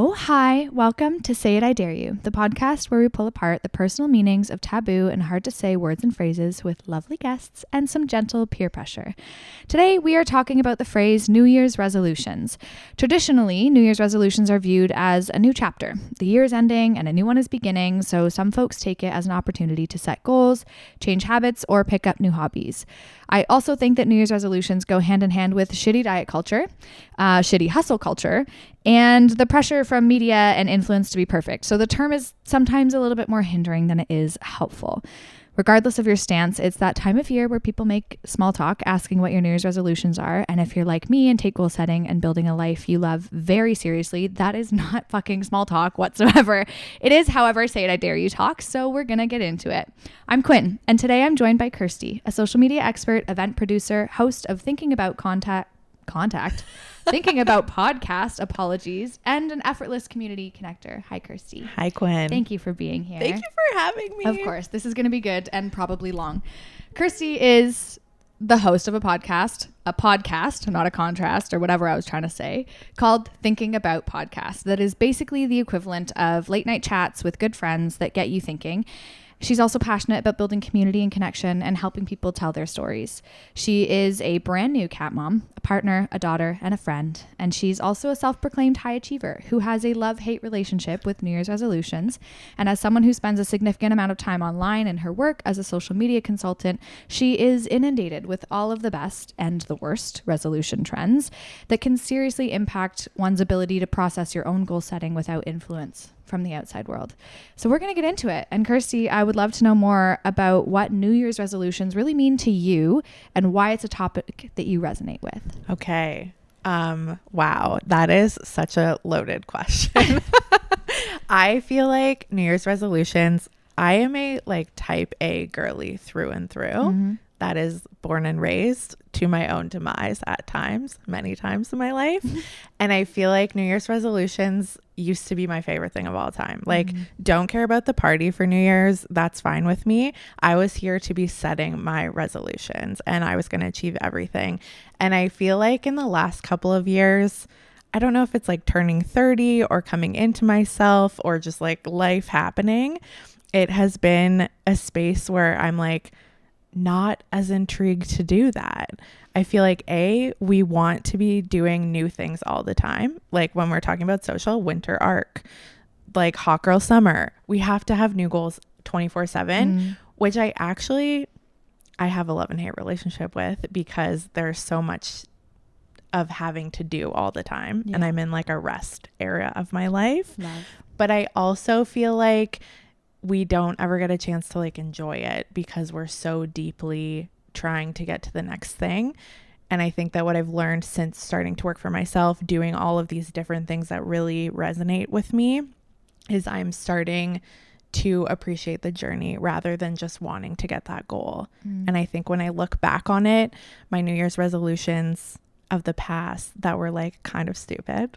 Oh, hi. Welcome to Say It, I Dare You, the podcast where we pull apart the personal meanings of taboo and hard to say words and phrases with lovely guests and some gentle peer pressure. Today, we are talking about the phrase New Year's resolutions. Traditionally, New Year's resolutions are viewed as a new chapter. The year is ending and a new one is beginning, so some folks take it as an opportunity to set goals, change habits, or pick up new hobbies. I also think that New Year's resolutions go hand in hand with shitty diet culture, shitty hustle culture, and the pressure from media and influence to be perfect. So the term is sometimes a little bit more hindering than it is helpful. Regardless of your stance, it's that time of year where people make small talk asking what your New Year's resolutions are. And if you're like me and take goal setting and building a life you love very seriously, that is not fucking small talk whatsoever. It is, however, Say It, I Dare You talk. So we're going to get into it. I'm Quinn, and today I'm joined by Kirsti, a social media expert, event producer, host of Thinking About Thinking About Podcast Apologies, and an effortless community connector. Hi, Kirsti. Hi, Quinn. Thank you for being here. Thank you for having me. Of course. This is going to be good and probably long. Kirsti is the host of a podcast, not a contrast or whatever I was trying to say, called Thinking About Podcast. That is basically the equivalent of late night chats with good friends that get you thinking. She's also passionate about building community and connection and helping people tell their stories. She is a brand new cat mom, a partner, a daughter, and a friend. And she's also a self-proclaimed high achiever who has a love-hate relationship with New Year's resolutions. And as someone who spends a significant amount of time online in her work as a social media consultant, she is inundated with all of the best and the worst resolution trends that can seriously impact one's ability to process your own goal setting without influence from the outside world. So we're going to get into it. And Kirsti, I would love to know more about what New Year's resolutions really mean to you and why it's a topic that you resonate with. Okay. Wow. That is such a loaded question. I feel like New Year's resolutions, I am a type A girly through and through. Mm-hmm. That is born and raised to my own demise at times, many times in my life. And I feel like New Year's resolutions used to be my favorite thing of all time. Don't care about the party for New Year's. That's fine with me. I was here to be setting my resolutions and I was going to achieve everything. And I feel like in the last couple of years, I don't know if it's turning 30 or coming into myself or just life happening. It has been a space where I'm not as intrigued to do that. I feel we want to be doing new things all the time. When we're talking about social, winter arc, hot girl summer, we have to have new goals 24/7, which I have a love and hate relationship with because there's so much of having to do all the time. Yeah. And I'm in a rest area of my life. Love. But I also feel we don't ever get a chance to enjoy it because we're so deeply trying to get to the next thing. And I think that what I've learned since starting to work for myself, doing all of these different things that really resonate with me, is I'm starting to appreciate the journey rather than just wanting to get that goal. And I think when I look back on it, my New Year's resolutions of the past that were kind of stupid,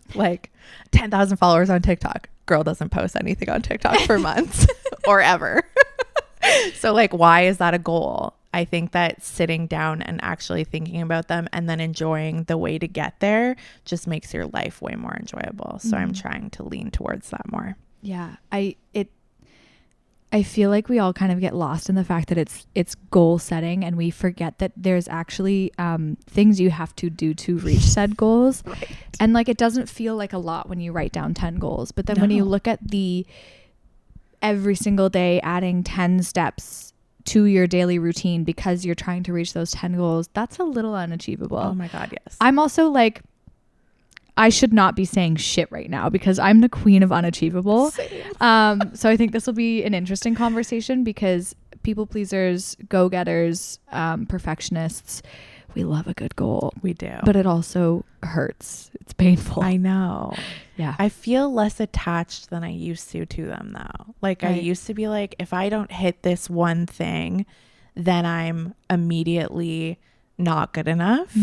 10,000 followers on TikTok. Girl doesn't post anything on TikTok for months or ever. So why is that a goal? I think that sitting down and actually thinking about them and then enjoying the way to get there just makes your life way more enjoyable. So I'm trying to lean towards that more. Yeah. I feel like we all kind of get lost in the fact that it's goal setting and we forget that there's actually things you have to do to reach said goals. Right. And it doesn't feel like a lot when you write down 10 goals. But then when you look at the every single day adding 10 steps to your daily routine because you're trying to reach those 10 goals, that's a little unachievable. Oh my God, yes. I'm also I should not be saying shit right now because I'm the queen of unachievable. So I think this will be an interesting conversation because people pleasers, go-getters, perfectionists, we love a good goal. We do. But it also hurts. It's painful. I know. Yeah. I feel less attached than I used to them though. Right. I used to be if I don't hit this one thing, then I'm immediately not good enough.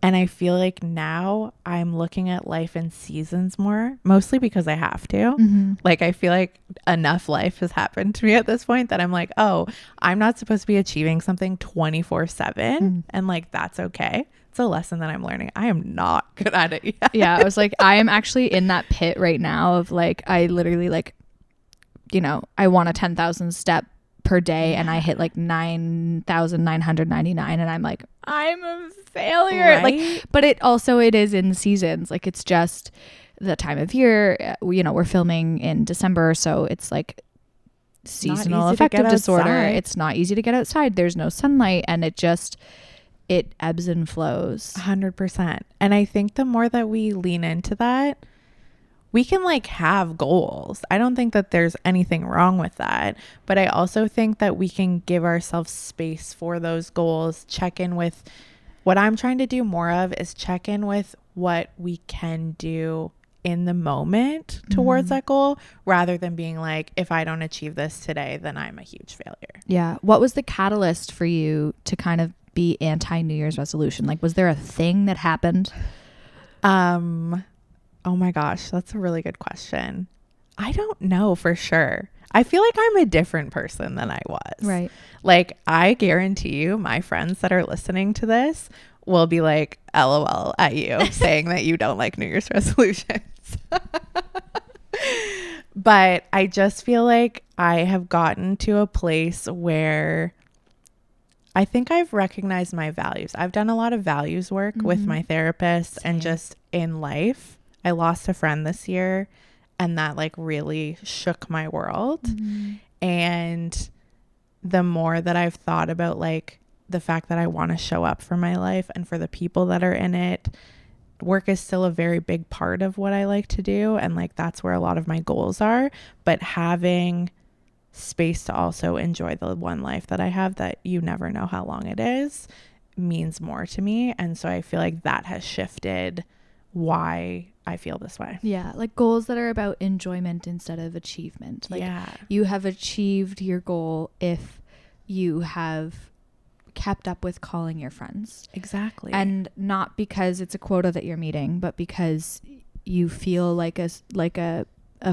And I feel like now I'm looking at life in seasons more, mostly because I have to. Mm-hmm. Like, I feel like enough life has happened to me at this point that I'm like, oh, I'm not supposed to be achieving something 24/7. And like, that's okay. It's a lesson that I'm learning. I am not good at it yet. Yeah, I was like, I am actually in that pit right now of like, I literally like, I want a 10,000 step per day and I hit like 9,999 and I'm like, I'm a failure. Right? Like, but it is in seasons. Like, it's just the time of year. We're filming in December, so it's like seasonal affective disorder. Outside. It's not easy to get outside. There's no sunlight, and it ebbs and flows. 100%. And I think the more that we lean into that, we can like have goals. I don't think that there's anything wrong with that. But I also think that we can give ourselves space for those goals. Check in with what I'm trying to do more of is check in with what we can do in the moment towards that goal, rather than being like, if I don't achieve this today, then I'm a huge failure. Yeah. What was the catalyst for you to kind of be anti New Year's resolution? Like, was there a thing that happened? Oh my gosh, that's a really good question. I don't know for sure. I feel like I'm a different person than I was. Right. Like, I guarantee you my friends that are listening to this will be like, LOL at you saying that you don't like New Year's resolutions. But I just feel like I have gotten to a place where I think I've recognized my values. I've done a lot of values work with my therapist and just in life. I lost a friend this year and that like really shook my world. And the more that I've thought about like the fact that I want to show up for my life and for the people that are in it, work is still a very big part of what I like to do. And like, that's where a lot of my goals are. But having space to also enjoy the one life that I have that you never know how long it is means more to me. And so I feel like that has shifted why I feel this way. Yeah, like goals that are about enjoyment instead of achievement. Like, you have achieved your goal if you have kept up with calling your friends. Exactly. And not because it's a quota that you're meeting, but because you feel like a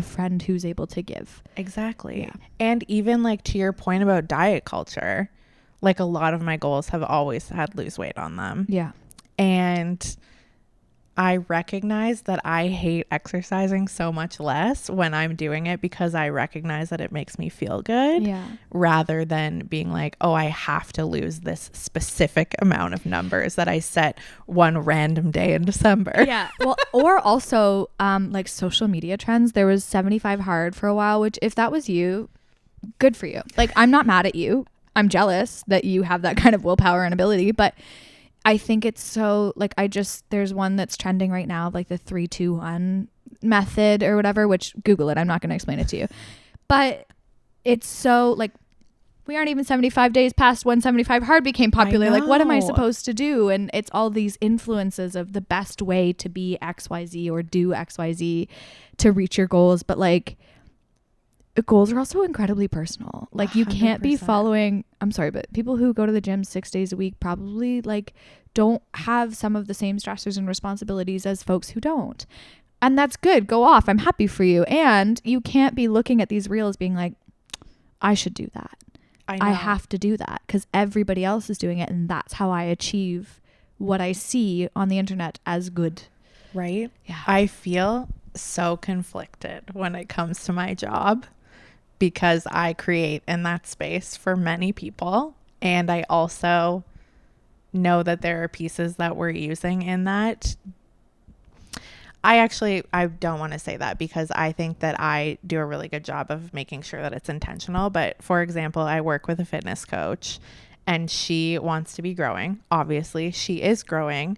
friend who's able to give. Exactly. Yeah. And even like to your point about diet culture, like a lot of my goals have always had lose weight on them. Yeah. And I recognize that I hate exercising so much less when I'm doing it because I recognize that it makes me feel good. Yeah. Rather than being like, oh, I have to lose this specific amount of numbers that I set one random day in December. Yeah. Well, or also like social media trends. There was 75 hard for a while, which if that was you, good for you. Like, I'm not mad at you. I'm jealous that you have that kind of willpower and ability, but I think it's so like, there's one that's trending right now, like the 3-2-1 method or whatever, which Google it. I'm not going to explain it to you, but it's so like, we aren't even 75 days past when 75 hard became popular. Like, what am I supposed to do? And it's all these influences of the best way to be XYZ or do XYZ to reach your goals. But like, goals are also incredibly personal. Like, you can't 100%. Be following, I'm sorry, but people who go to the gym 6 days a week probably like don't have some of the same stressors and responsibilities as folks who don't. And that's good. Go off. I'm happy for you. And you can't be looking at these reels being like, I should do that. I have to do that because everybody else is doing it. And that's how I achieve what I see on the internet as good. Right? Yeah. I feel so conflicted when it comes to my job, because I create in that space for many people. And I also know that there are pieces that we're using in that. I don't want to say that because I think that I do a really good job of making sure that it's intentional. But for example, I work with a fitness coach and she wants to be growing. Obviously, she is growing,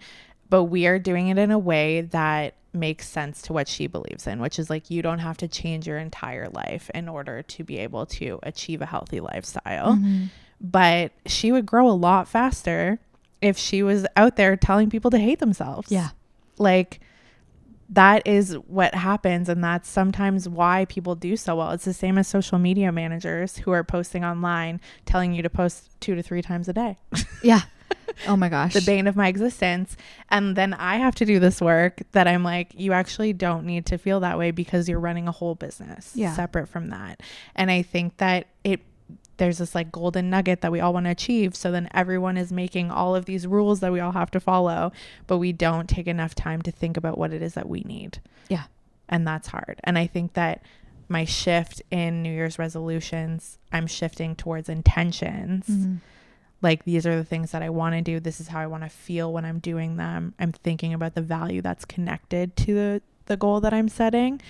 but we are doing it in a way that makes sense to what she believes in, which is like, you don't have to change your entire life in order to be able to achieve a healthy lifestyle. But she would grow a lot faster if she was out there telling people to hate themselves. Yeah. Like, that is what happens. And that's sometimes why people do so well. It's the same as social media managers who are posting online telling you to post 2 to 3 times a day. Yeah. Oh my gosh. The bane of my existence. And then I have to do this work that I'm like, you actually don't need to feel that way because you're running a whole business separate from that. And I think that there's this like golden nugget that we all want to achieve. So then everyone is making all of these rules that we all have to follow, but we don't take enough time to think about what it is that we need. Yeah. And that's hard. And I think that my shift in New Year's resolutions, I'm shifting towards intentions. Mm-hmm. Like, these are the things that I want to do. This is how I want to feel when I'm doing them. I'm thinking about the value that's connected to the goal that I'm setting.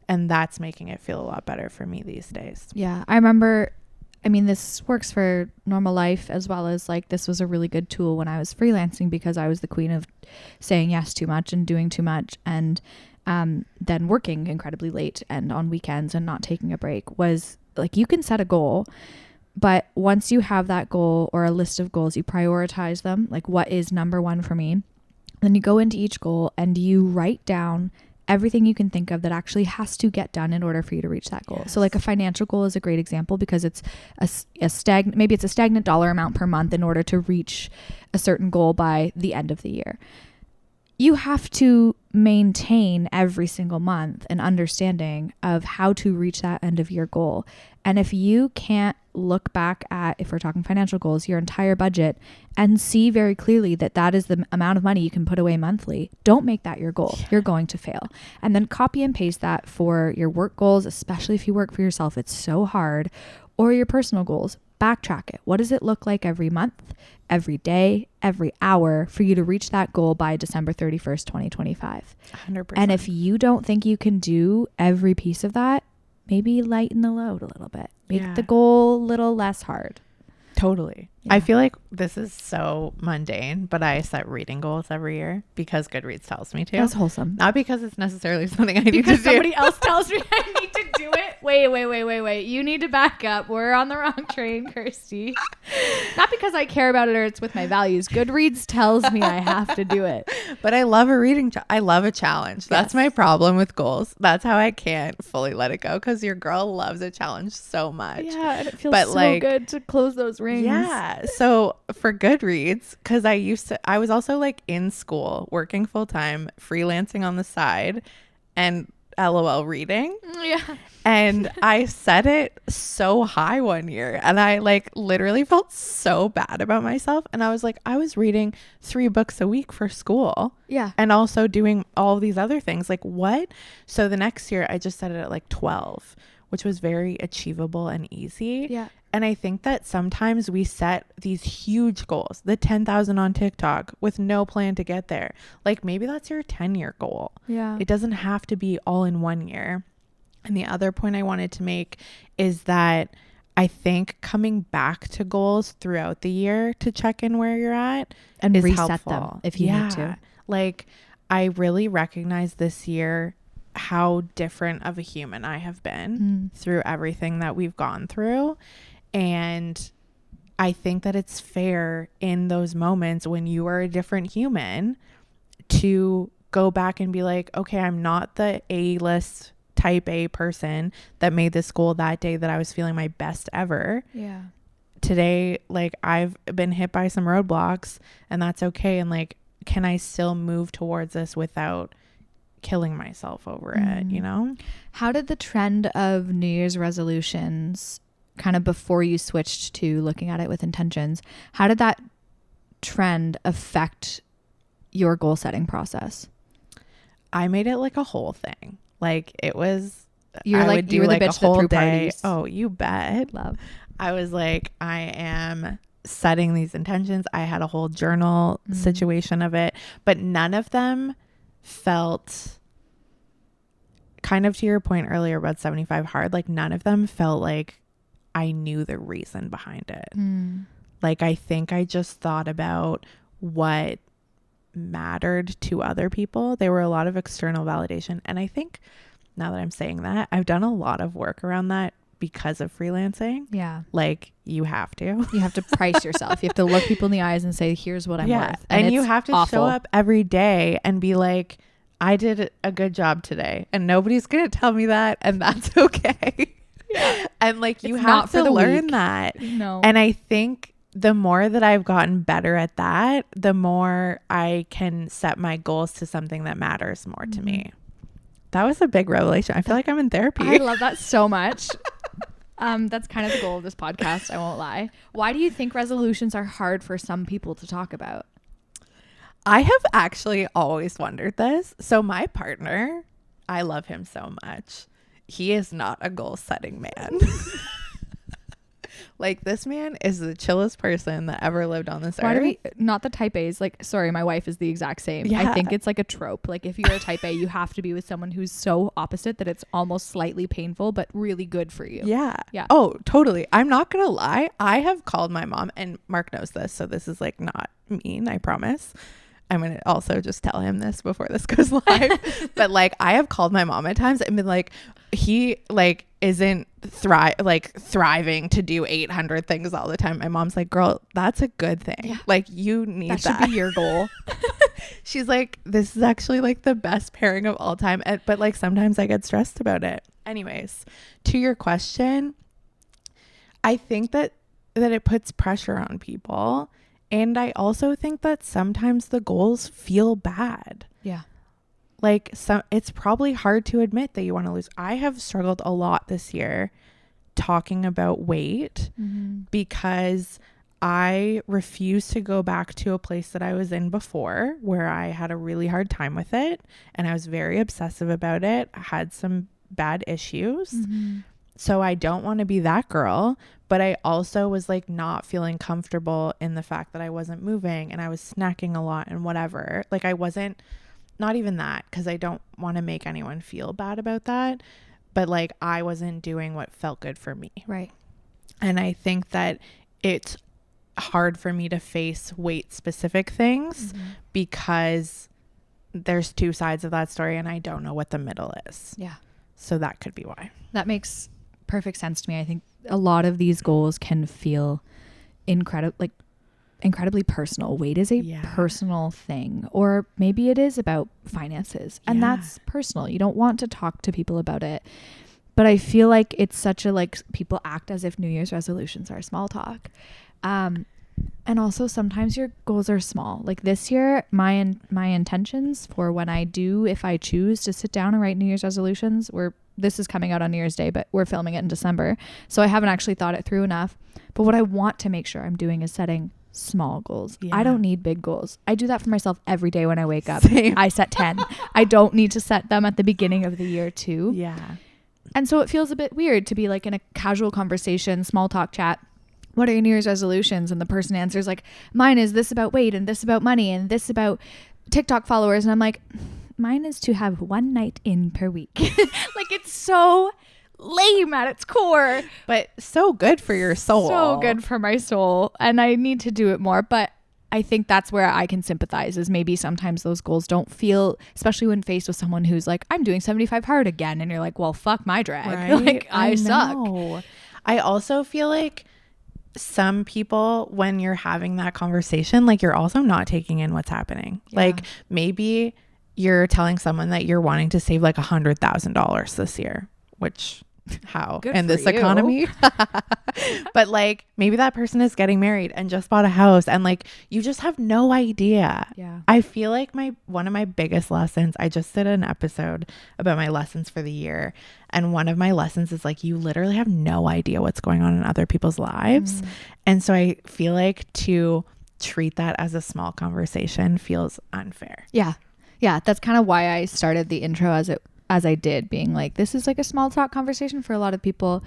And that's making it feel a lot better for me these days. Yeah. I remember, I mean, this works for normal life as well as like, this was a really good tool when I was freelancing because I was the queen of saying yes too much and doing too much. And then working incredibly late and on weekends and not taking a break. Was like, you can set a goal, but once you have that goal or a list of goals, you prioritize them. Like, what is number one for me? Then you go into each goal and you write down everything you can think of that actually has to get done in order for you to reach that goal. Yes. So like a financial goal is a great example because it's maybe it's a stagnant dollar amount per month in order to reach a certain goal by the end of the year. You have to maintain every single month an understanding of how to reach that end of year goal. And if you can't look back at, if we're talking financial goals, your entire budget and see very clearly that that is the amount of money you can put away monthly, don't make that your goal. You're going to fail. And then copy and paste that for your work goals, especially if you work for yourself. It's so hard. Or your personal goals. Backtrack it. What does it look like every month, every day, every hour for you to reach that goal by December 31st, 2025? 100%. And if you don't think you can do every piece of that, maybe lighten the load a little bit. Make the goal a little less hard. Totally. Yeah. I feel like this is so mundane, but I set reading goals every year because Goodreads tells me to. That's wholesome. Not because it's necessarily something I need to do. Because somebody else tells me I need to do it. Wait. You need to back up. We're on the wrong train, Kirsty. Not because I care about it or it's with my values. Goodreads tells me I have to do it. But I love a reading. I love a challenge. That's my problem with goals. That's how I can't fully let it go because your girl loves a challenge so much. Yeah, and it feels so good to close those rings. Yeah. So for Goodreads, because I was also like in school, working full time, freelancing on the side, and LOL reading. Yeah. And I set it so high one year and I like literally felt so bad about myself. And I was like, I was reading 3 books a week for school. Yeah. And also doing all these other things. Like, what? So the next year I just set it at like 12, which was very achievable and easy. Yeah. And I think that sometimes we set these huge goals, the 10,000 on TikTok with no plan to get there. Like, maybe that's your 10-year goal. Yeah. It doesn't have to be all in 1 year. And the other point I wanted to make is that I think coming back to goals throughout the year to check in where you're at and is reset helpful. them if you need to. Like, I really recognize this year how different of a human I have been through everything that we've gone through. And I think that it's fair in those moments when you are a different human to go back and be like, okay, I'm not the A-list type A person that made this goal that day that I was feeling my best ever. Yeah. Today, like, I've been hit by some roadblocks and that's okay. And like, can I still move towards this without killing myself over it, you know? How did the trend of New Year's resolutions, kind of before you switched to looking at it with intentions, how did that trend affect your goal setting process? I made it like a whole thing. Like, it was, you were I like, would do you were like the a bitch whole that threw day. parties. Oh, you bet. Love. I was like, I am setting these intentions. I had a whole journal situation of it, but none of them felt, kind of to your point earlier about 75 hard, like none of them felt like I knew the reason behind it. Like, I think I just thought about what mattered to other people. There were a lot of external validation. And I think now that I'm saying that, I've done a lot of work around that because of freelancing. Yeah. Like, you have to. You have to price yourself. You have to look people in the eyes and say, here's what I'm worth. And you have to awful. show up every day and be like, I did a good job today. And nobody's going to tell me that. And that's okay. Yeah. And like, you have to learn that. No. And I think the more that I've gotten better at that, the more I can set my goals to something that matters more to me. That was a big revelation. I feel like I'm in therapy. I love that so much. That's kind of the goal of this podcast. I won't lie. Why do you think resolutions are hard for some people to talk about? I have actually always wondered this. So my partner, I love him so much. He is not a goal setting man. Like, this man is the chillest person that ever lived on this earth. Not the type A's, like, sorry, my wife is the exact same. Yeah. I think it's like a trope. Like, if you're a type A, you have to be with someone who's so opposite that it's almost slightly painful, but really good for you. Yeah. Yeah. Oh, totally. I'm not going to lie. I have called my mom, and Mark knows this, so this is like not mean, I promise. I'm going to also just tell him this before this goes live. But like, I have called my mom at times and been like, he like isn't thriving to do 800 things all the time. My mom's like, girl, that's a good thing. Yeah. Like, you need that. That should be your goal. She's like, this is actually like the best pairing of all time. But like, sometimes I get stressed about it. Anyways, to your question, I think that it puts pressure on people. And I also think that sometimes the goals feel bad. Yeah. Like, it's probably hard to admit that you want to lose. I have struggled a lot this year talking about weight because I refuse to go back to a place that I was in before where I had a really hard time with it. And I was very obsessive about it. I had some bad issues. So I don't want to be that girl, but I also was like not feeling comfortable in the fact that I wasn't moving and I was snacking a lot and whatever. Like, I wasn't, not even that, because I don't want to make anyone feel bad about that, but like, I wasn't doing what felt good for me. Right. And I think that it's hard for me to face weight specific things because there's two sides of that story and I don't know what the middle is. Yeah. So that could be why. That makes perfect sense to me. I think a lot of these goals can feel incredibly personal. Weight is a personal thing, or maybe it is about finances, and that's personal. You don't want to talk to people about it. But I feel like it's such a, like, people act as if New Year's resolutions are small talk. And also sometimes your goals are small. Like this year, my intentions for when if I choose to sit down and write New Year's resolutions, this is coming out on New Year's Day, but we're filming it in December. So I haven't actually thought it through enough. But what I want to make sure I'm doing is setting small goals. Yeah. I don't need big goals. I do that for myself every day when I wake up. Same. I set 10. I don't need to set them at the beginning of the year too. Yeah. And so it feels a bit weird to be like in a casual conversation, small talk chat. What are your New Year's resolutions? And the person answers like, mine is this about weight and this about money and this about TikTok followers. And I'm like, mine is to have one night in per week. Like, it's so lame at its core, but so good for your soul. So good for my soul. And I need to do it more. But I think that's where I can sympathize, is maybe sometimes those goals don't feel, especially when faced with someone who's like, I'm doing 75 hard again. And you're like, well, fuck my drag. Right? Like, I suck. I also feel like some people, when you're having that conversation, like, you're also not taking in what's happening. Yeah. Like, maybe you're telling someone that you're wanting to save like $100,000 this year, which how good in this you. Economy. But like, maybe that person is getting married and just bought a house and like, you just have no idea. Yeah. I feel like one of my biggest lessons, I just did an episode about my lessons for the year. And one of my lessons is like, you literally have no idea what's going on in other people's lives. And so I feel like to treat that as a small conversation feels unfair. Yeah. Yeah. That's kind of why I started the intro as I did, being like, this is like a small talk conversation for a lot of people.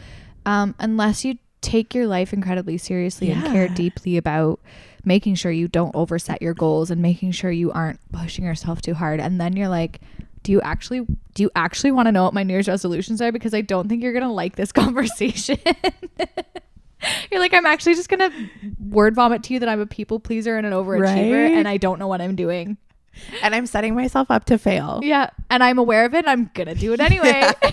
Unless you take your life incredibly seriously and care deeply about making sure you don't overset your goals and making sure you aren't pushing yourself too hard. And then you're like, do you actually want to know what my New Year's resolutions are? Because I don't think you're going to like this conversation. You're like, I'm actually just going to word vomit to you that I'm a people pleaser and an overachiever, and I don't know what I'm doing. And I'm setting myself up to fail. Yeah. And I'm aware of it. I'm going to do it anyway. Yeah.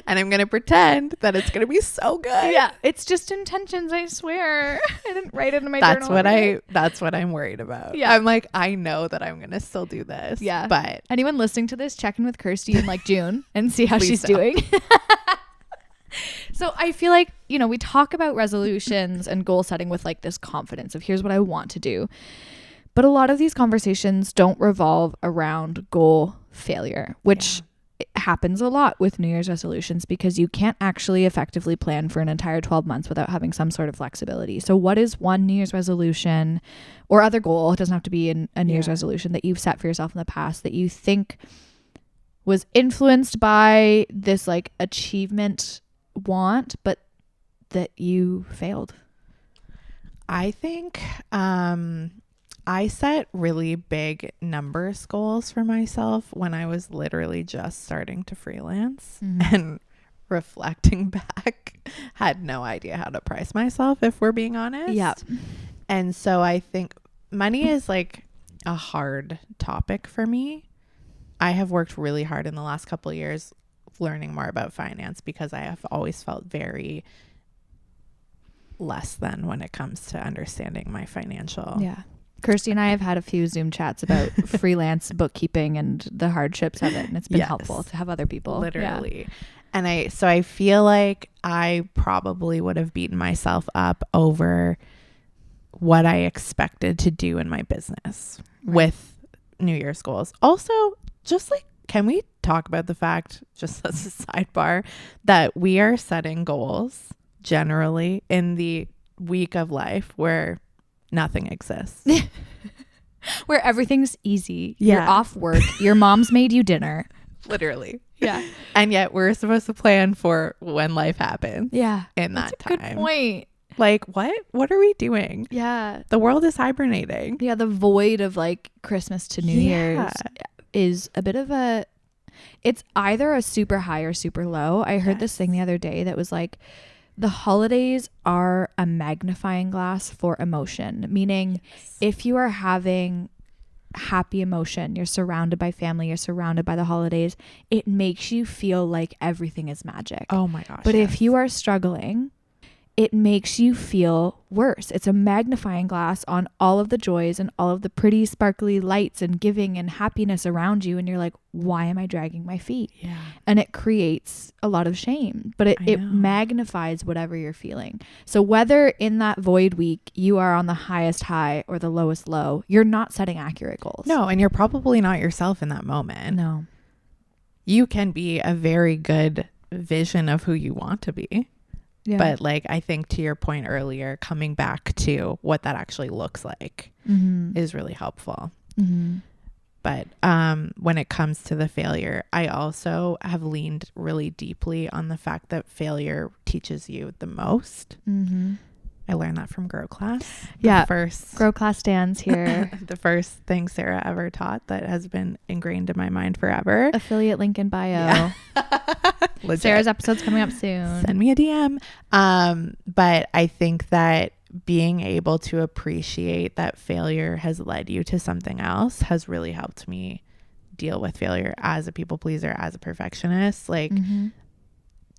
And I'm going to pretend that it's going to be so good. Yeah. It's just intentions, I swear. I didn't write it in my journal. That's what I'm worried about. Yeah. I'm like, I know that I'm going to still do this. Yeah. But anyone listening to this, check in with Kirsti in like June and see how she's doing. So I feel like, you know, we talk about resolutions and goal setting with like this confidence of here's what I want to do. But a lot of these conversations don't revolve around goal failure, which happens a lot with New Year's resolutions because you can't actually effectively plan for an entire 12 months without having some sort of flexibility. So what is one New Year's resolution or other goal, it doesn't have to be a New Year's resolution, that you've set for yourself in the past that you think was influenced by this like achievement want, but that you failed? I think I set really big numbers goals for myself when I was literally just starting to freelance, and reflecting back, had no idea how to price myself, if we're being honest. Yeah. And so I think money is like a hard topic for me. I have worked really hard in the last couple of years learning more about finance because I have always felt very less than when it comes to understanding my financial. Yeah. Kirsti and I have had a few Zoom chats about freelance bookkeeping and the hardships of it. And it's been helpful to have other people. Literally. Yeah. And I feel like I probably would have beaten myself up over what I expected to do in my business with New Year's goals. Also, just like, can we talk about the fact, just as a sidebar, that we are setting goals generally in the week of life where nothing exists. Where everything's easy. You're off work. Your mom's made you dinner. Literally. Yeah. And yet we're supposed to plan for when life happens. Yeah. In that time. Good point. Like, what are we doing? Yeah. The world is hibernating. Yeah. The void of like Christmas to New Year's is a bit of it's either a super high or super low. I heard this thing the other day that was like, the holidays are a magnifying glass for emotion, meaning if you are having happy emotion, you're surrounded by family, you're surrounded by the holidays, it makes you feel like everything is magic. Oh my gosh. But if you are struggling, it makes you feel worse. It's a magnifying glass on all of the joys and all of the pretty sparkly lights and giving and happiness around you. And you're like, why am I dragging my feet? Yeah. And it creates a lot of shame, but it magnifies whatever you're feeling. So whether in that void week you are on the highest high or the lowest low, you're not setting accurate goals. No, and you're probably not yourself in that moment. No. You can be a very good vision of who you want to be. Yeah. But like, I think to your point earlier, coming back to what that actually looks like is really helpful. But when it comes to the failure, I also have leaned really deeply on the fact that failure teaches you the most. I learned that from Grow Class. First Grow Class stands here. The first thing Sarah ever taught that has been ingrained in my mind forever. Affiliate link in bio. Sarah's episode's coming up soon. Send me a DM. But I think that being able to appreciate that failure has led you to something else has really helped me deal with failure as a people pleaser, as a perfectionist, like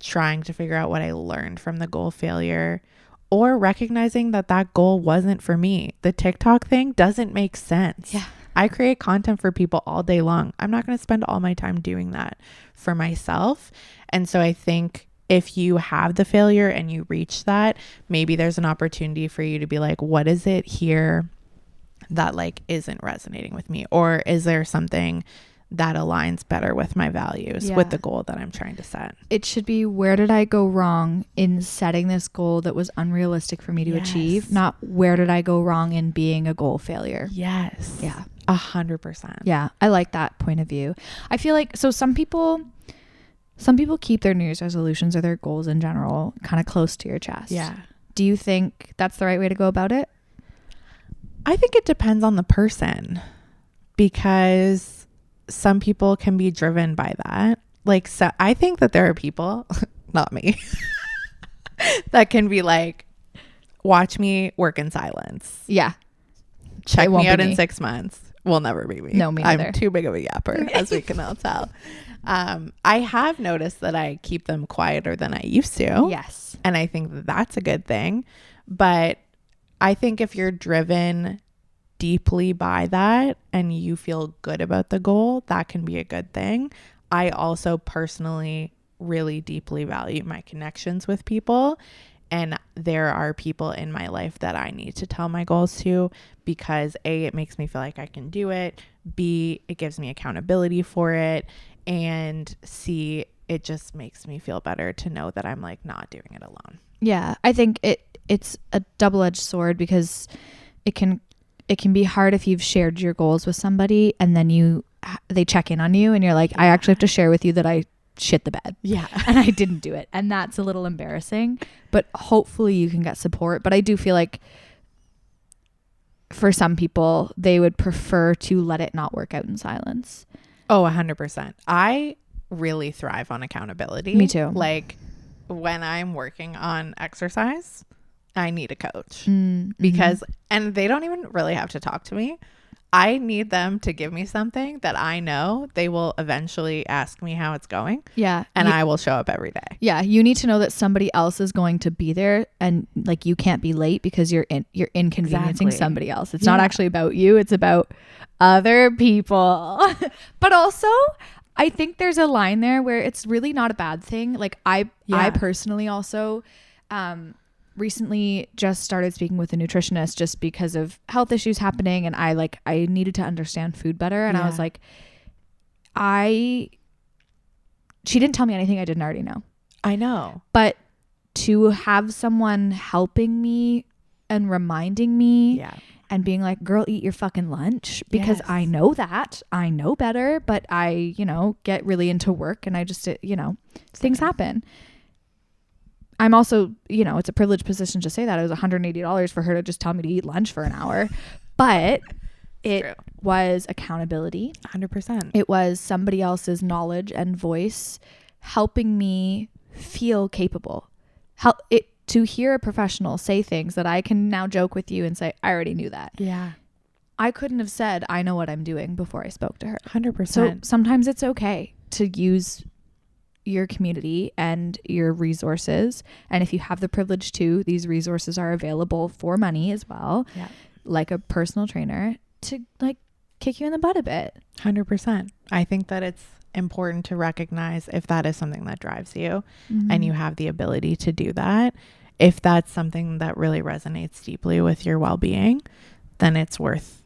trying to figure out what I learned from the goal failure, or recognizing that that goal wasn't for me. The TikTok thing doesn't make sense. Yeah. I create content for people all day long. I'm not going to spend all my time doing that for myself. And so I think if you have the failure and you reach that, maybe there's an opportunity for you to be like, what is it here that like isn't resonating with me? Or is there something that aligns better with my values, with the goal that I'm trying to set? It should be, where did I go wrong in setting this goal that was unrealistic for me to achieve? Not where did I go wrong in being a goal failure? Yes. Yeah. 100%. Yeah. I like that point of view. I feel like, so some people keep their New Year's resolutions or their goals in general kind of close to your chest. Yeah. Do you think that's the right way to go about it? I think it depends on the person, because some people can be driven by that. Like, so I think that there are people, not me, that can be like, watch me work in silence. Yeah. Check me out in 6 months. Will never be me. No, me neither. I'm too big of a yapper, as we can all tell. I have noticed that I keep them quieter than I used to. Yes. And I think that that's a good thing. But I think if you're driven deeply by that and you feel good about the goal, that can be a good thing. I also personally really deeply value my connections with people. And there are people in my life that I need to tell my goals to, because A, it makes me feel like I can do it. B, it gives me accountability for it. And C, it just makes me feel better to know that I'm like not doing it alone. Yeah. I think it's a double-edged sword, because it can be hard if you've shared your goals with somebody and then they check in on you and you're like, I actually have to share with you that I shit the bed. Yeah. And I didn't do it. And that's a little embarrassing, but hopefully you can get support. But I do feel like for some people, they would prefer to let it not work out in silence. Oh, 100%. I really thrive on accountability. Me too. Like when I'm working on exercise, I need a coach Mm-hmm. because, and they don't even really have to talk to me. I need them to give me something that I know they will eventually ask me how it's going. Yeah. And I will show up every day. Yeah. You need to know that somebody else is going to be there, and like you can't be late because you're inconveniencing somebody else. It's not actually about you. It's about other people. But also, I think there's a line there where it's really not a bad thing. Like I personally also, recently just started speaking with a nutritionist just because of health issues happening, and I needed to understand food better, and I was like, she didn't tell me anything I didn't already know. I know. But to have someone helping me and reminding me and being like, girl, eat your fucking lunch, because I know better, but I, get really into work, and I just, things happen. I'm also, it's a privileged position to say that. It was $180 for her to just tell me to eat lunch for an hour. But it was accountability. 100%. It was somebody else's knowledge and voice helping me feel capable. To hear a professional say things that I can now joke with you and say, I already knew that. Yeah. I couldn't have said, I know what I'm doing before I spoke to her. 100%. So sometimes it's okay to use your community and your resources, and if you have the privilege to, these resources are available for money as well, like a personal trainer to like kick you in the butt a bit. 100%. I think that it's important to recognize if that is something that drives you and you have the ability to do that. If that's something that really resonates deeply with your well-being, then it's worth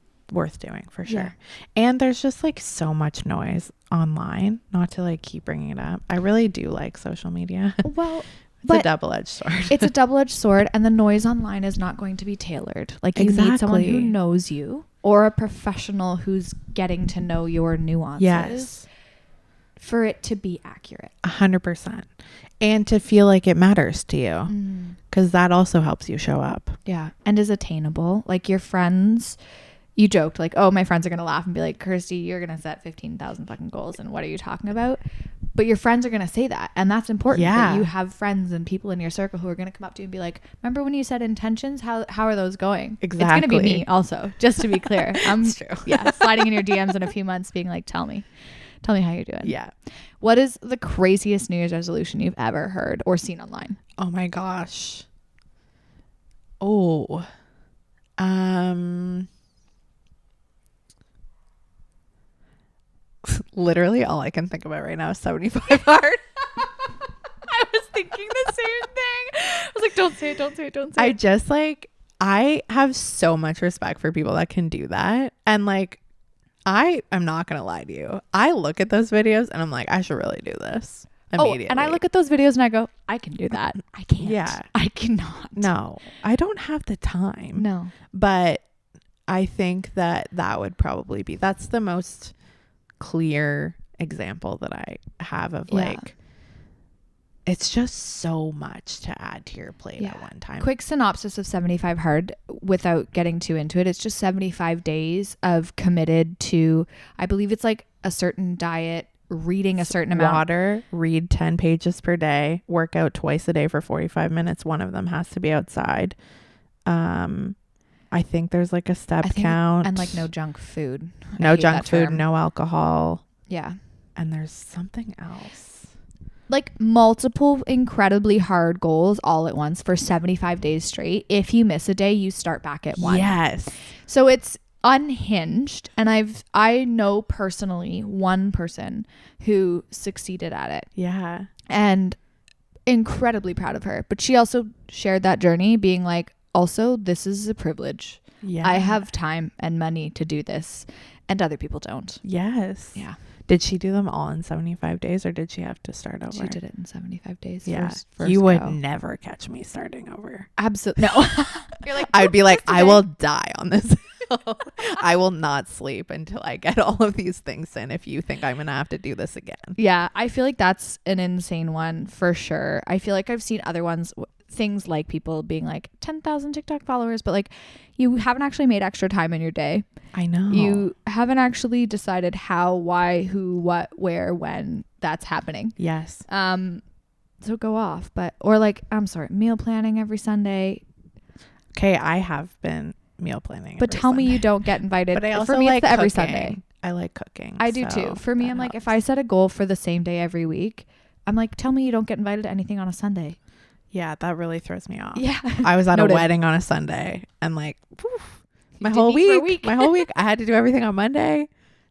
doing for sure. And there's just like so much noise online, not to like keep bringing it up. I really do like social media. Well, it's a double-edged sword. It's a double-edged sword, and the noise online is not going to be tailored. Like you need someone who knows you, or a professional who's getting to know your nuances for it to be accurate. 100%. And to feel like it matters to you, because that also helps you show up. Yeah. And is attainable. Like your friends, you joked like, oh, my friends are going to laugh and be like, Kirsty, you're going to set 15,000 fucking goals. And what are you talking about? But your friends are going to say that. And that's important. That you have friends and people in your circle who are going to come up to you and be like, remember when you said intentions? How are those going? Exactly. It's going to be me also, just to be clear. That's true. Sliding in your DMs in a few months being like, tell me how you're doing. Yeah. What is the craziest New Year's resolution you've ever heard or seen online? Oh my gosh. Oh, literally all I can think about right now is 75 hard. I was thinking the same thing. I was like, don't say it. I just I have so much respect for people that can do that. And like, I'm not going to lie to you. I look at those videos and I'm like, I should really do this immediately. And I look at those videos and I go, I can do that. I can't. Yeah. I cannot. No, I don't have the time. No. But I think that would probably be, that's the most clear example that I have of like, it's just so much to add to your plate at one time. Quick synopsis of 75 Hard without getting too into it. It's just 75 days of committed to, I believe it's like a certain diet, reading a certain amount. Water, read 10 pages per day, work out twice a day for 45 minutes. One of them has to be outside. I think there's like a step count. And like no junk food. No junk food, no alcohol. Yeah. And there's something else. Like multiple incredibly hard goals all at once for 75 days straight. If you miss a day, you start back at 1. Yes. So it's unhinged. And I know personally one person who succeeded at it. Yeah. and incredibly proud of her. But she also shared that journey being like, also, this is a privilege. Yeah. I have time and money to do this and other people don't. Yes. Yeah. Did she do them all in 75 days or did she have to start over? She did it in 75 days. Yeah. First you would go. never catch me starting over. Absolutely. No. You're like, I would be like, I will die on this hill. I will not sleep until I get all of these things in if you think I'm going to have to do this again. Yeah. I feel like that's an insane one for sure. I feel like I've seen other ones, things like people being like 10,000 TikTok followers, but like you haven't actually made extra time in your day. I know. You haven't actually decided how, why, who, what, where, when that's happening. Yes. So go off. But, or like, I'm sorry, meal planning every Sunday. Okay. I have been meal planning. But tell me you don't get invited. But I also for me, like it's the every cooking. Sunday. I like cooking. I do too. For me, I'm like, if I set a goal for the same day every week, I'm like, tell me you don't get invited to anything on a Sunday. Yeah, that really throws me off. Yeah. I was at Noted. a wedding on a Sunday and like, my whole week, I had to do everything on Monday.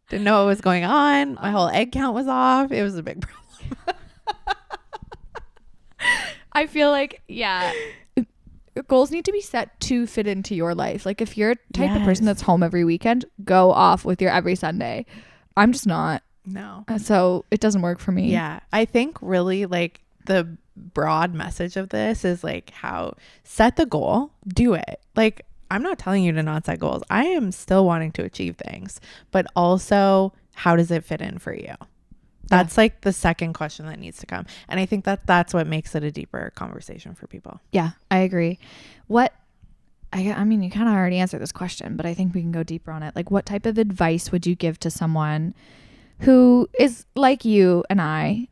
Didn't know what was going on. My whole egg count was off. It was a big problem. I feel like, yeah, goals need to be set to fit into your life. Like if you're a type of person that's home every weekend, go off with your every Sunday. I'm just not. No. So it doesn't work for me. Yeah. I think really like the broad message of this is like how set the goal, do it. Like I'm not telling you to not set goals. I am still wanting to achieve things, but also how does it fit in for you? That's like the second question that needs to come. And I think that that's what makes it a deeper conversation for people. Yeah, I agree. I mean, you kind of already answered this question, but I think we can go deeper on it. Like what type of advice would you give to someone who is like you and I,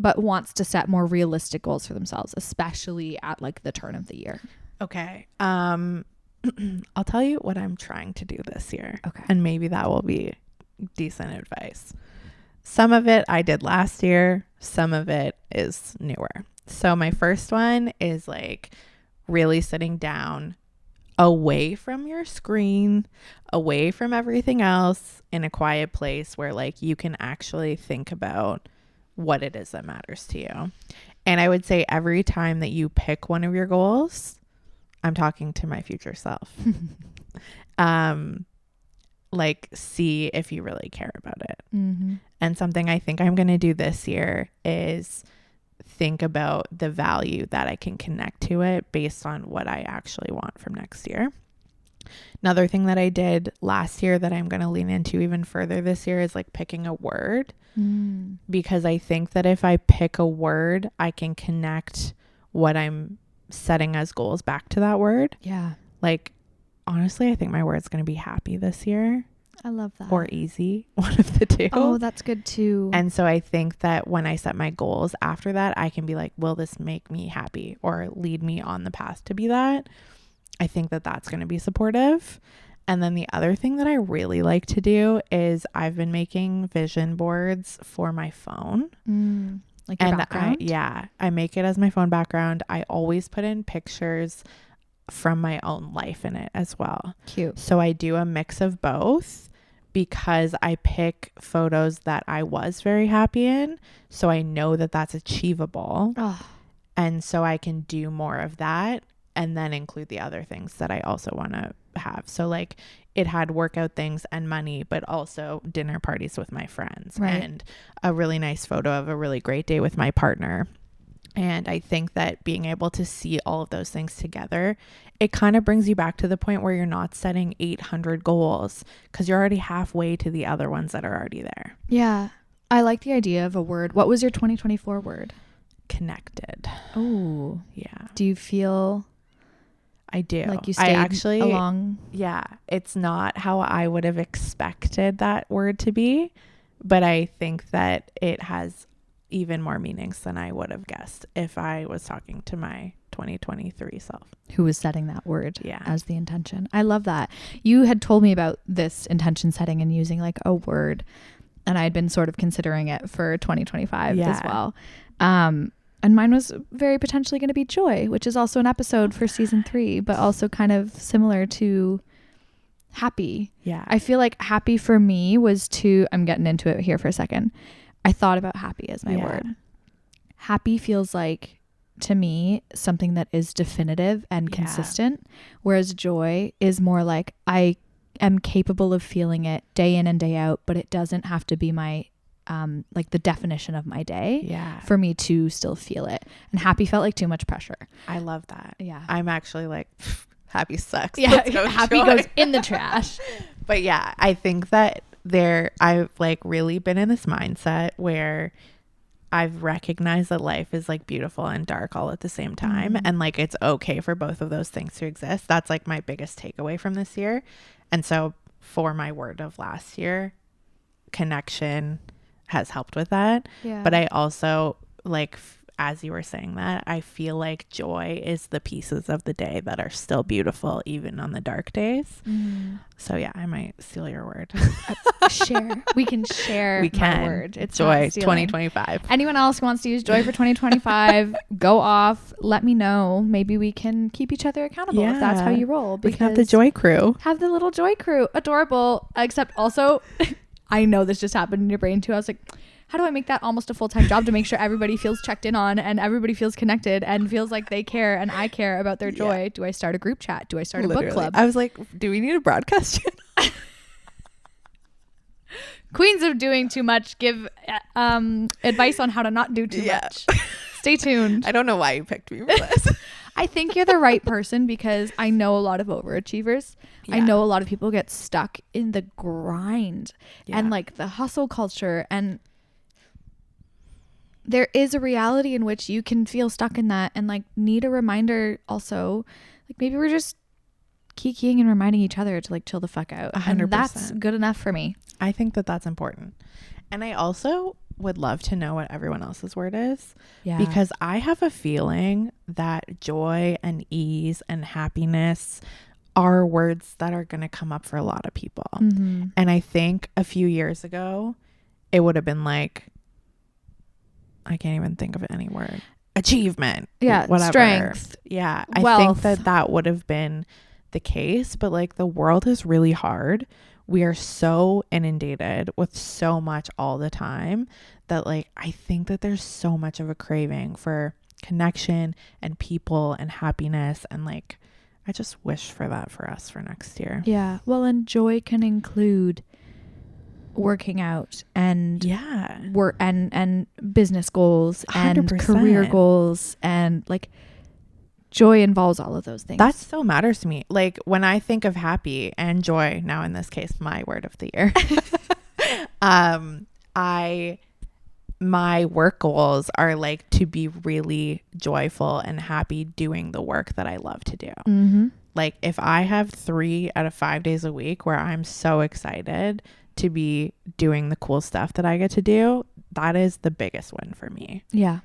but wants to set more realistic goals for themselves, especially at like the turn of the year? Okay. I'll tell you what I'm trying to do this year. Okay. And maybe that will be decent advice. Some of it I did last year. Some of it is newer. So my first one is like really sitting down away from your screen, away from everything else, in a quiet place where like you can actually think about what it is that matters to you. And I would say every time that you pick one of your goals, I'm talking to my future self. Like see if you really care about it. Mm-hmm. And something I think I'm going to do this year is think about the value that I can connect to it based on what I actually want from next year. Another thing that I did last year that I'm going to lean into even further this year is like picking a word. Because I think that if I pick a word, I can connect what I'm setting as goals back to that word. Yeah. Like, honestly, I think my word's going to be happy this year. I love that. Or easy, one of the two. Oh, that's good too. And so I think that when I set my goals after that, I can be like, will this make me happy or lead me on the path to be that? I think that that's going to be supportive. And then the other thing that I really like to do is I've been making vision boards for my phone. Like your background? I make it as my phone background. I always put in pictures from my own life in it as well. Cute. So I do a mix of both because I pick photos that I was very happy in. So I know that that's achievable. Oh. And so I can do more of that and then include the other things that I also want to have. So like it had workout things and money, but also dinner parties with my friends and a really nice photo of a really great day with my partner. And I think that being able to see all of those things together, it kind of brings you back to the point where you're not setting 800 goals because you're already halfway to the other ones that are already there. Yeah. I like the idea of a word. What was your 2024 word? Connected. Oh. Yeah. Do you feel... I do. Like you stayed along? Yeah. It's not how I would have expected that word to be, but I think that it has even more meanings than I would have guessed if I was talking to my 2023 self. Who was setting that word as the intention. I love that. You had told me about this intention setting and using like a word, and I had been sort of considering it for 2025 as well. And mine was very potentially going to be joy, which is also an episode for season 3, but also kind of similar to happy. Yeah. I feel like happy for me was I'm getting into it here for a second. I thought about happy as my word. happy feels like, to me, something that is definitive and consistent, whereas joy is more like I am capable of feeling it day in and day out, but it doesn't have to be my like the definition of my day for me to still feel it. And happy felt like too much pressure. I love that. Yeah. I'm actually like, happy sucks. Yeah. Happy goes in the trash. But yeah, I think that I've like really been in this mindset where I've recognized that life is like beautiful and dark all at the same time. And like, it's okay for both of those things to exist. That's like my biggest takeaway from this year. And so for my word of last year, connection has helped with that. But I also like, as you were saying that, I feel like joy is the pieces of the day that are still beautiful even on the dark days. So yeah, I might steal your word. We can share my word. It's joy 2025. Anyone else who wants to use joy for 2025, go off, let me know. Maybe we can keep each other accountable if that's how you roll. We can have the joy crew. Have the little joy crew. Adorable. Except also I know this just happened in your brain too. I was like, how do I make that almost a full-time job to make sure everybody feels checked in on and everybody feels connected and feels like they care and I care about their joy? Do I start a group chat? Do I start a book club? I was like, do we need a broadcast channel? Queens of doing too much give advice on how to not do too much. Stay tuned. I don't know why you picked me for this. I think you're the right person because I know a lot of overachievers. I know a lot of people get stuck in the grind and like the hustle culture, and there is a reality in which you can feel stuck in that and like need a reminder also. Like maybe we're just kikiing and reminding each other to like chill the fuck out. 100%. And that's good enough for me. I think that that's important. And I also would love to know what everyone else's word is. Because I have a feeling that joy and ease and happiness are words that are going to come up for a lot of people. And I think a few years ago, it would have been like, I can't even think of any word. Achievement. Whatever. Strength. Yeah. Wealth. I think that would have been the case, but like the world is really hard. We are so inundated with so much all the time that like I think that there's so much of a craving for connection and people and happiness, and like I just wish for that for us for next year. Yeah. Well, and joy can include working out and work and business goals 100%. And career goals, and like joy involves all of those things. That still matters to me. Like when I think of happy and joy, now in this case, my word of the year, my work goals are like to be really joyful and happy doing the work that I love to do. Like if I have 3 out of 5 days a week where I'm so excited to be doing the cool stuff that I get to do, that is the biggest win for me. Yeah.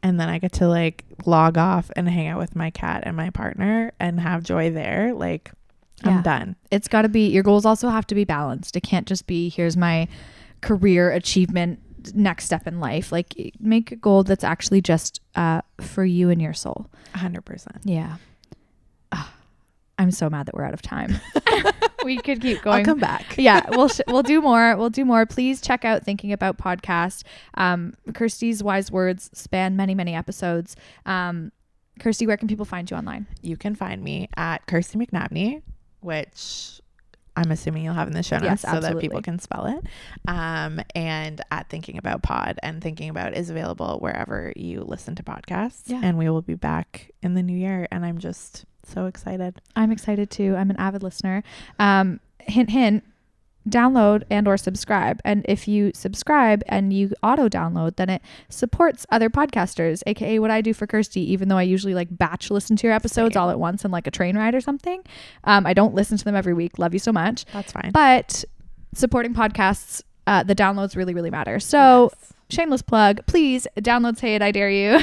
And then I get to like log off and hang out with my cat and my partner and have joy there. Like I'm done. It's got to be, your goals also have to be balanced. It can't just be, here's my career achievement next step in life. Like make a goal that's actually just for you and your soul. 100%. Yeah. I'm so mad that we're out of time. We could keep going. I'll come back. Yeah, we'll do more. We'll do more. Please check out Thinking About Podcast. Kirsti's wise words span many, many episodes. Kirsti, where can people find you online? You can find me at Kirsti McNabney, which I'm assuming you'll have in the show notes so that people can spell it. And at Thinking About Pod, and Thinking About is available wherever you listen to podcasts. Yeah. And we will be back in the new year. And I'm just so excited. I'm excited too. I'm an avid listener. Hint, hint, download and or subscribe. And if you subscribe and you auto download, then it supports other podcasters, aka what I do for Kirsti, even though I usually like batch listen to your episodes all at once in like a train ride or something. I don't listen to them every week. Love you so much. That's fine. But supporting podcasts, the downloads really, really matter. So shameless plug, please download Say It, I Dare You.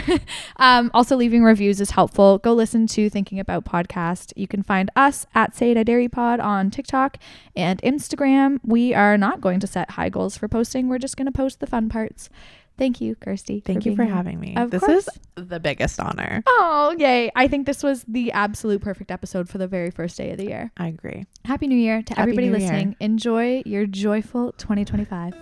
Also leaving reviews is helpful. Go listen to Thinking About Podcast. You can find us at Say It, I Dare You Pod on TikTok and Instagram. We are not going to set high goals for posting. We're just going to post the fun parts. Thank you, Kirsti. Thank you for having me. This is the biggest honor. Oh, yay. I think this was the absolute perfect episode for the very first day of the year. I agree. Happy New Year to everybody listening. Enjoy your joyful 2025.